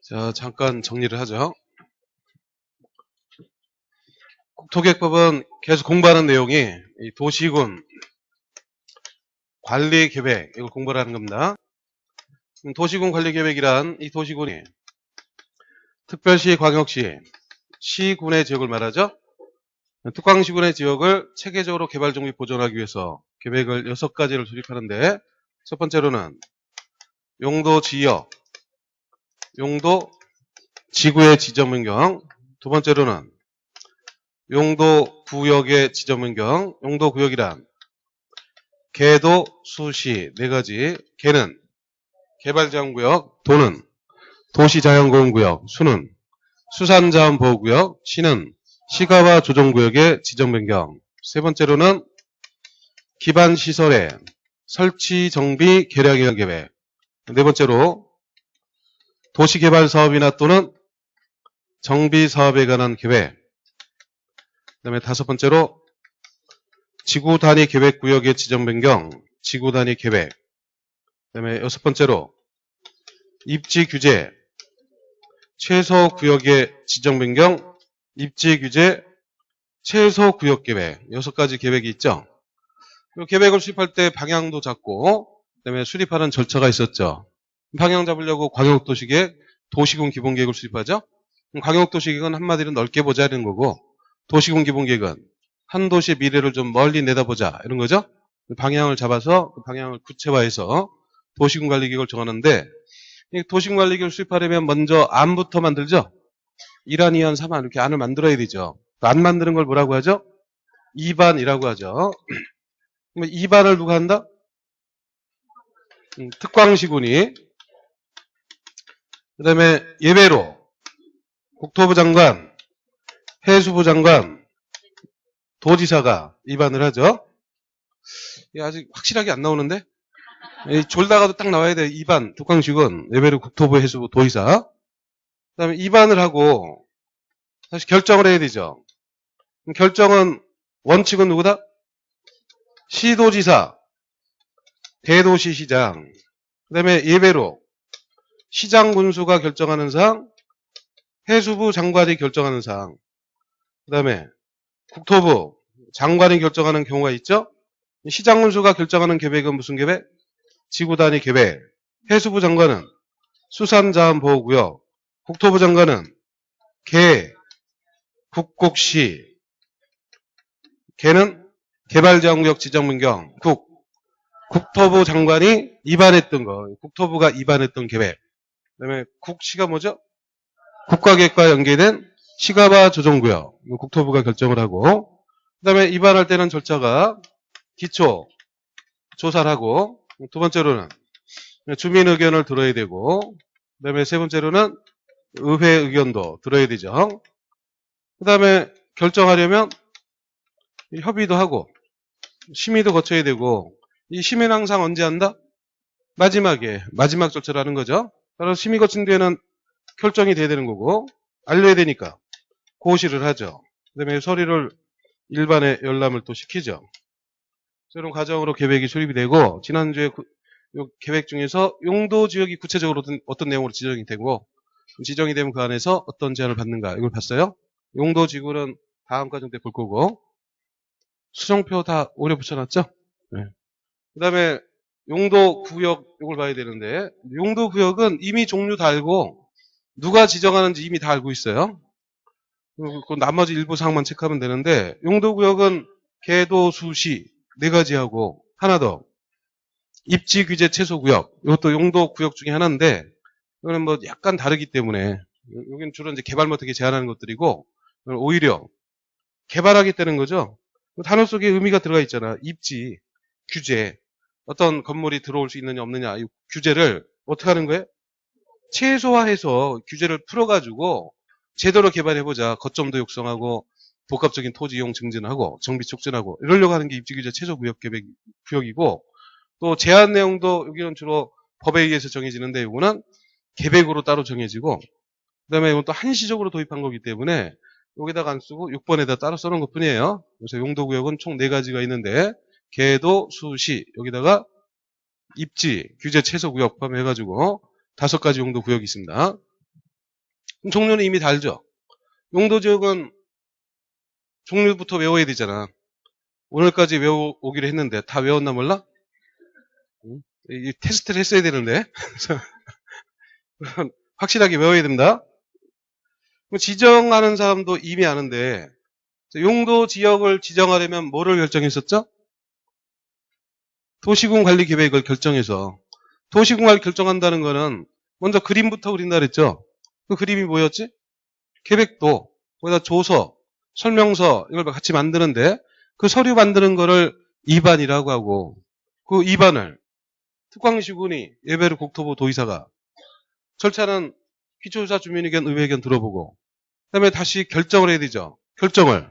자, 잠깐 정리를 하죠. 국토계획법은 계속 공부하는 내용이 이 도시군 관리계획, 이걸 공부를 하는 겁니다. 도시군 관리계획이란 이 도시군이 특별시, 광역시, 시군의 지역을 말하죠. 특광시군의 지역을 체계적으로 개발 정비 보존하기 위해서 계획을 6가지를 수립하는데, 첫 번째로는 용도 지역, 용도 지구의 지정 변경, 두 번째로는 용도 구역의 지정 변경, 용도 구역이란 개도, 수시, 4가지. 개는 개발자원구역, 도는 도시자연공원구역, 수는 수산자원보호구역, 시는 시가와 조정구역의 지정 변경. 세 번째로는 기반시설의 설치, 정비, 개량에 의한 계획. 네 번째로 도시개발사업이나 또는 정비사업에 관한 계획. 그 다음에 다섯 번째로 지구단위 계획구역의 지정 변경, 지구단위 계획. 그 다음에 여섯 번째로 입지 규제, 최소 구역의 지정 변경, 입지 규제, 최소 구역 계획. 6가지 계획이 있죠. 이 계획을 수립할 때 방향도 잡고, 그다음에 수립하는 절차가 있었죠. 방향 잡으려고 광역도시계획, 도시군 기본계획을 수립하죠. 광역도시계획은 한마디로 넓게 보자는 거고, 도시군 기본계획은 한 도시의 미래를 좀 멀리 내다보자 이런 거죠. 방향을 잡아서 그 방향을 구체화해서 도시군 관리계획을 정하는데, 이 도시군 관리계획을 수립하려면 먼저 안부터 만들죠. 1안, 2안, 3안 이렇게 안을 만들어야 되죠. 안 만드는 걸 뭐라고 하죠? 2반이라고 하죠. 2반을 누가 한다? 특광시군이. 그 다음에 예외로 국토부 장관, 해수부 장관, 도지사가 2반을 하죠. 아직 확실하게 안 나오는데? 졸다가도 딱 나와야 돼. 2반 특광시군, 예외로 국토부, 해수부, 도지사. 그 다음에 2반을 하고 다시 결정을 해야 되죠. 결정은 원칙은 누구다? 시도지사, 대도시시장. 그 다음에 예외로 시장 군수가 결정하는 사항, 해수부 장관이 결정하는 사항. 그 다음에 국토부 장관이 결정하는 경우가 있죠. 시장 군수가 결정하는 계획은 무슨 계획? 지구단위 계획. 해수부 장관은 수산자원보호구역. 국토부 장관은 개, 국곡시. 개는 개발자원구역 지정 변경. 국토부 장관이 입안했던 거. 국토부가 입안했던 계획. 그 다음에 국시가 뭐죠? 국가계획과 연계된 시가와 조정구역. 국토부가 결정을 하고, 그 다음에 입안할 때는 절차가 기초 조사를 하고, 두 번째로는 주민 의견을 들어야 되고, 그 다음에 세 번째로는 의회 의견도 들어야 되죠. 그 다음에 결정하려면 협의도 하고 심의도 거쳐야 되고, 이 심의는 항상 언제 한다? 마지막 절차를 하는 거죠. 따라서 심의 거친 뒤에는 결정이 돼야 되는 거고, 알려야 되니까 고시를 하죠. 그 다음에 서류를 일반에 열람을 또 시키죠. 이런 과정으로 계획이 수립이 되고, 지난주에 계획 중에서 용도 지역이 구체적으로 어떤 내용으로 지정이 되고, 지정이 되면 그 안에서 어떤 제한을 받는가 이걸 봤어요. 용도 지구는 다음 과정 때 볼 거고, 수정표 다 오래 붙여놨죠. 네. 그 다음에 용도 구역 이걸 봐야 되는데, 용도 구역은 이미 종류 다 알고 누가 지정하는지 이미 다 알고 있어요. 그 나머지 일부 사항만 체크하면 되는데, 용도 구역은 개도, 수시 4가지 하고, 하나 더 입지 규제 최소 구역. 이것도 용도 구역 중에 하나인데, 이거는 뭐 약간 다르기 때문에, 여기는 주로 이제 개발 못하게 제한하는 것들이고, 오히려 개발하기 때는 거죠. 단어 속에 의미가 들어가 있잖아. 입지 규제. 어떤 건물이 들어올 수 있느냐 없느냐 이 규제를 어떻게 하는 거예요? 최소화해서 규제를 풀어가지고 제대로 개발해보자. 거점도 육성하고 복합적인 토지 이용 증진하고 정비 촉진하고 이러려고 하는 게 입지규제 최소구역 계획 구역이고, 또 제한 내용도 여기는 주로 법에 의해서 정해지는데 이거는 계획으로 따로 정해지고, 그 다음에 이건 또 한시적으로 도입한 거기 때문에 여기다가 안 쓰고 6번에다 따로 써놓은 것 뿐이에요. 그래서 용도구역은 총 4가지가 있는데, 개도, 수시, 여기다가 입지, 규제 최소구역 포함해가지고 5가지 용도구역이 있습니다. 종류는 이미 다 알죠? 용도지역은 종류부터 외워야 되잖아. 오늘까지 외워오기로 했는데 다 외웠나 몰라? 응? 이 테스트를 했어야 되는데. 확실하게 외워야 된다. 지정하는 사람도 이미 아는데 용도 지역을 지정하려면 뭐를 결정했었죠? 도시군 관리 계획을 결정해서 도시군 관리 결정한다는 거는 먼저 그림부터 그린다 그랬죠? 그 그림이 뭐였지? 계획도, 거기다 조서, 설명서 이걸 같이 만드는데 그 서류 만드는 거를 입안이라고 하고 그 입안을 특광시군이 예배로 국토부 도의사가 절차는 기초조사 주민의견 의회의견 들어보고 그다음에 다시 결정을 해야 되죠. 결정을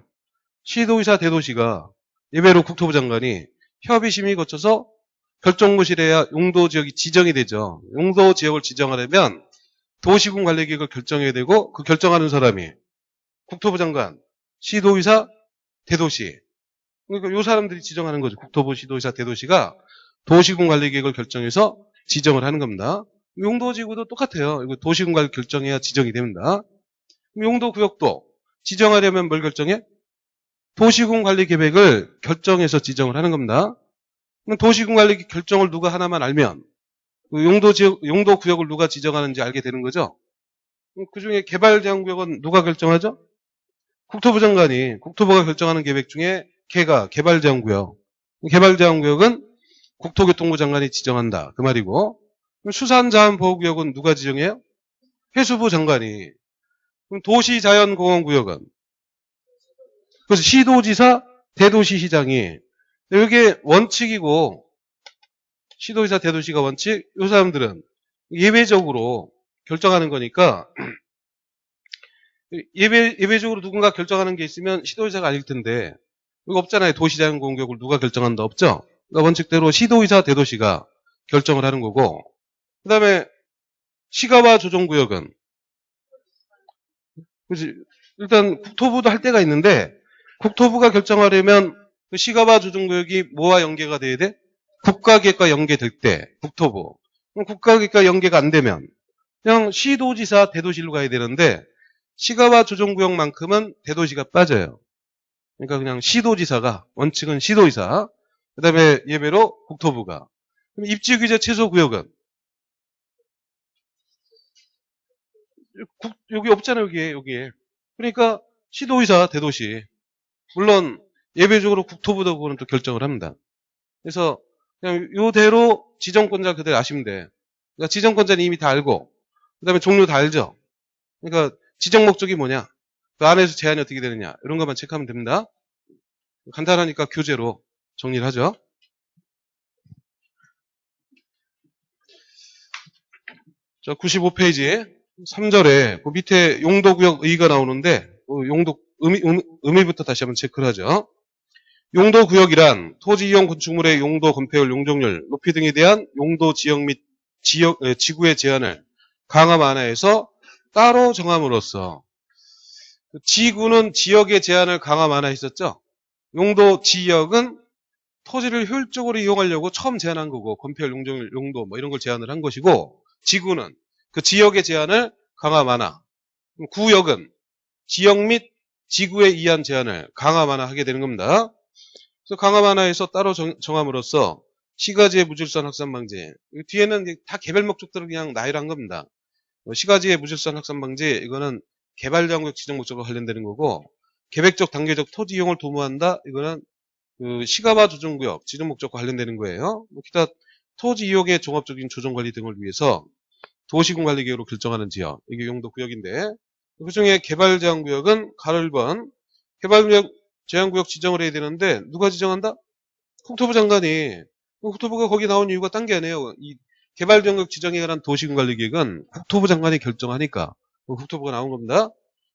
시도의사 대도시가 예배로 국토부 장관이 협의심의 거쳐서 결정무실해야 용도지역이 지정이 되죠. 용도지역을 지정하려면 도시군 관리계획을 결정해야 되고 그 결정하는 사람이 국토부 장관, 시도의사, 대도시. 그러니까 요 사람들이 지정하는 거죠. 국토부, 시도의사, 대도시가 도시군 관리계획을 결정해서 지정을 하는 겁니다. 용도지구도 똑같아요. 이거 도시군 관리 결정해야 지정이 됩니다. 용도구역도 지정하려면 뭘 결정해? 도시군 관리 계획을 결정해서 지정을 하는 겁니다. 도시군 관리 결정을 누가 하나만 알면 용도구역을 누가 지정하는지 알게 되는 거죠. 그 중에 개발제한구역은 누가 결정하죠? 국토부 장관이 국토부가 결정하는 계획 중에 개가 개발제한구역. 개발제한구역은 국토교통부 장관이 지정한다. 그 말이고 수산자원보호구역은 누가 지정해요? 해수부 장관이. 그럼 도시자연공원구역은 그래서 시도지사, 대도시시장이 이게 원칙이고 시도지사, 대도시가 원칙. 이 사람들은 예외적으로 결정하는 거니까 예외적으로 누군가 결정하는 게 있으면 시도의사가 아닐 텐데 이거 없잖아요. 도시자연공원구역을 누가 결정한다 없죠. 그러니까 원칙대로 시도의사, 대도시가 결정을 하는 거고 그 다음에 시가와 조정구역은 그렇지. 일단 국토부도 할 때가 있는데 국토부가 결정하려면 그 시가와 조정구역이 뭐와 연계가 돼야 돼? 국가계획과 연계될 때 국토부. 그럼 국가계획과 연계가 안 되면 그냥 시도지사, 대도시로 가야 되는데 시가와 조정구역만큼은 대도시가 빠져요. 그러니까 그냥 시도지사가 원칙은 시도지사. 그 다음에 예외로 국토부가. 그럼 입지규제 최소구역은 여기 없잖아요. 여기에. 그러니까 시도의사, 대도시. 물론 예외적으로 국토부도 그거는 또 결정을 합니다. 그래서 그냥 요대로 지정권자 그대로 아시면 돼. 그러니까 지정권자는 이미 다 알고 그다음에 종류 다 알죠. 그러니까 지정 목적이 뭐냐, 그 안에서 제한이 어떻게 되느냐 이런 것만 체크하면 됩니다. 간단하니까 교재로 정리를 하죠. 자, 95페이지 3절에 그 밑에 용도구역 의의가 나오는데 그 용도 의미부터 다시 한번 체크를 하죠. 용도구역이란 토지 이용 건축물의 용도 건폐율, 용적률, 높이 등에 대한 용도 지역 및 지구의 제한을 강화 완화해서 따로 정함으로써 지구는 지역의 제한을 강화 완화했었죠. 용도 지역은 토지를 효율적으로 이용하려고 처음 제한한 거고 건폐율, 용적률, 용도 뭐 이런 걸 제한을 한 것이고 지구는 그 지역의 제한을 강화 완화. 구역은 지역 및 지구에 의한 제한을 강화 완화하게 되는 겁니다. 그래서 강화 완화해서 따로 정함으로써 시가지의 무질서한 확산 방지. 뒤에는 다 개별 목적들을 그냥 나열한 겁니다. 시가지의 무질서한 확산 방지 이거는 개발장구역 지정 목적과 관련되는 거고 계획적 단계적 토지 이용을 도모한다 이거는 그 시가와 조정구역 지정 목적과 관련되는 거예요. 기타 토지 이용의 종합적인 조정 관리 등을 위해서 도시군 관리 계획으로 결정하는 지역 이게 용도 구역인데 그중에 개발 제한 구역은 가로 1번 개발 제한 구역 지정을 해야 되는데 누가 지정한다? 국토부 장관이. 국토부가 거기 나온 이유가 딴 게 아니에요. 이 개발 제한 구역 지정에 관한 도시군 관리 계획은 국토부 장관이 결정하니까 국토부가 나온 겁니다.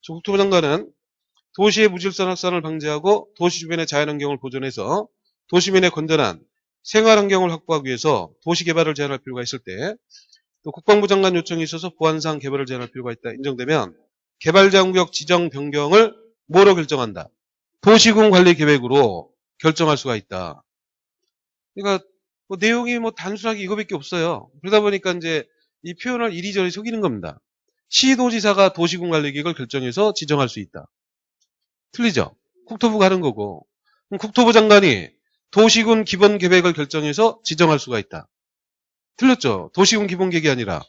국토부 장관은 도시의 무질서한 확산을 방지하고 도시 주변의 자연환경을 보존해서 도시민의 건전한 생활환경을 확보하기 위해서 도시개발을 제한할 필요가 있을 때 또 국방부 장관 요청이 있어서 보안상 개발을 제한할 필요가 있다 인정되면 개발제한구역 지정 변경을 뭐로 결정한다? 도시군 관리 계획으로 결정할 수가 있다. 그러니까 뭐 내용이 뭐 단순하게 이거밖에 없어요. 그러다 보니까 이제 이 표현을 이리저리 속이는 겁니다. 시도지사가 도시군 관리 계획을 결정해서 지정할 수 있다. 틀리죠? 국토부가 하는 거고. 그럼 국토부 장관이 도시군 기본 계획을 결정해서 지정할 수가 있다. 틀렸죠? 도시군 기본 계획이 아니라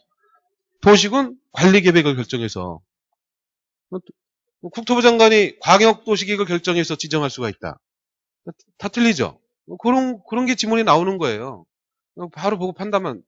도시군 관리 계획을 결정해서. 국토부 장관이 광역도시계획을 결정해서 지정할 수가 있다. 다 틀리죠? 그런 게 지문이 나오는 거예요. 바로 보고 판단만